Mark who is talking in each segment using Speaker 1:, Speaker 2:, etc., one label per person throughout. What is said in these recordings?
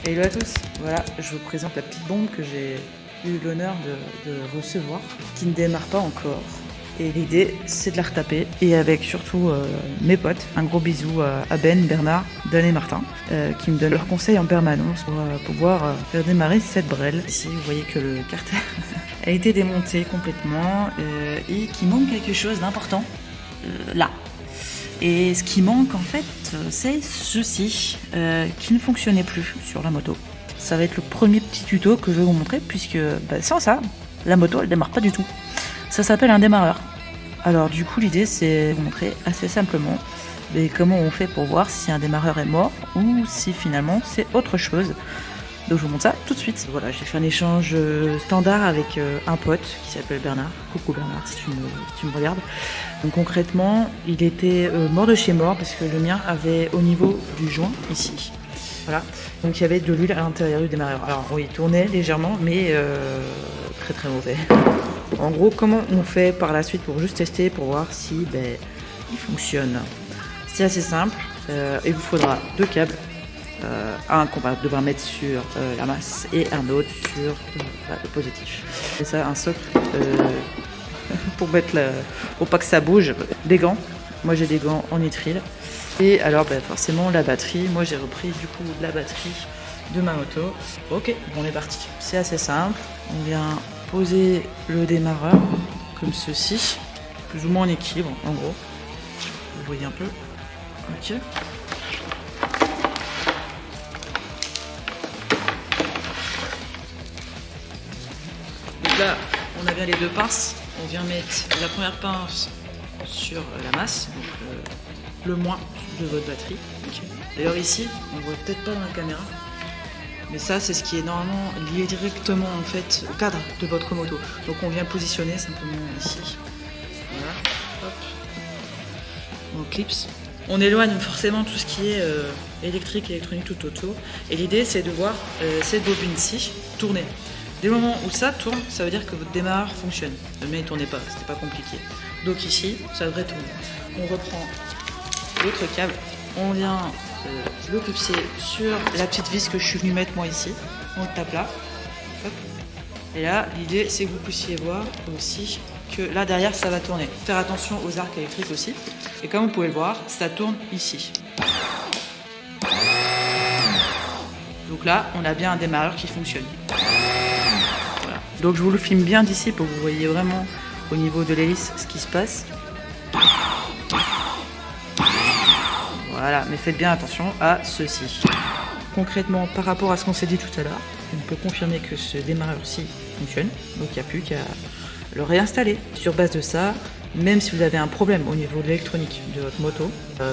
Speaker 1: Hello à tous, voilà, je vous présente la petite bombe que j'ai eu l'honneur de recevoir, qui ne démarre pas encore. Et l'idée, c'est de la retaper, et avec surtout mes potes. Un gros bisou à Ben, Bernard, Dan et Martin, qui me donnent leurs conseils en permanence pour pouvoir faire démarrer cette brelle. Ici, vous voyez que le carter a été démonté complètement et qu'il manque quelque chose d'important là. Et ce qui manque en fait, c'est ceci, qui ne fonctionnait plus sur la moto. Ça va être le premier petit tuto que je vais vous montrer, puisque sans ça, la moto elle démarre pas du tout. Ça s'appelle un démarreur. Alors du coup l'idée c'est de vous montrer assez simplement comment on fait pour voir si un démarreur est mort ou si finalement c'est autre chose. Donc je vous montre ça tout de suite. Voilà, j'ai fait un échange standard avec un pote qui s'appelle Bernard. Coucou Bernard, si tu me regardes. Donc concrètement, il était mort de chez mort parce que le mien avait au niveau du joint ici. Voilà. Donc il y avait de l'huile à l'intérieur du démarreur. Alors oui, il tournait légèrement, mais très très mauvais. En gros, comment on fait par la suite pour juste tester, pour voir si il fonctionne. C'est assez simple. Il vous faudra deux câbles. Un qu'on va devoir mettre sur la masse et un autre sur le positif. C'est ça, un socle pour mettre pour pas que ça bouge. Des gants. Moi j'ai des gants en nitrile. Et alors forcément la batterie. Moi j'ai repris du coup la batterie de ma moto. Ok, on est parti. C'est assez simple. On vient poser le démarreur comme ceci, plus ou moins en équilibre en gros. Vous voyez un peu. Ok. Là, on a bien les deux pinces. On vient mettre la première pince sur la masse, donc le moins de votre batterie. Okay. D'ailleurs ici, on voit peut-être pas dans la caméra, mais ça c'est ce qui est normalement lié directement en fait au cadre de votre moto. Donc on vient positionner simplement ici. Voilà. Hop. On clipse. On éloigne forcément tout ce qui est électrique, électronique tout autour. Et l'idée c'est de voir cette bobine ici tourner. Dès le moment où ça tourne, ça veut dire que votre démarreur fonctionne. Le mien il tournait pas, c'était pas compliqué. Donc ici, ça devrait tourner. On reprend l'autre câble, on vient le clipser sur la petite vis que je suis venu mettre moi ici. On le tape là. Hop. Et là, l'idée c'est que vous puissiez voir aussi que là derrière ça va tourner. Faire attention aux arcs électriques aussi. Et comme vous pouvez le voir, ça tourne ici. Donc là, on a bien un démarreur qui fonctionne. Donc je vous le filme bien d'ici pour que vous voyez vraiment au niveau de l'hélice ce qui se passe. Voilà, mais faites bien attention à ceci. Concrètement, par rapport à ce qu'on s'est dit tout à l'heure, on peut confirmer que ce démarreur-ci fonctionne. Donc il n'y a plus qu'à le réinstaller. Sur base de ça, même si vous avez un problème au niveau de l'électronique de votre moto,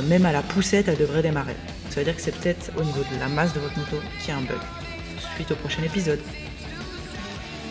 Speaker 1: même à la poussette, elle devrait démarrer. Ça veut dire que c'est peut-être au niveau de la masse de votre moto qu'il y a un bug. Suite au prochain épisode.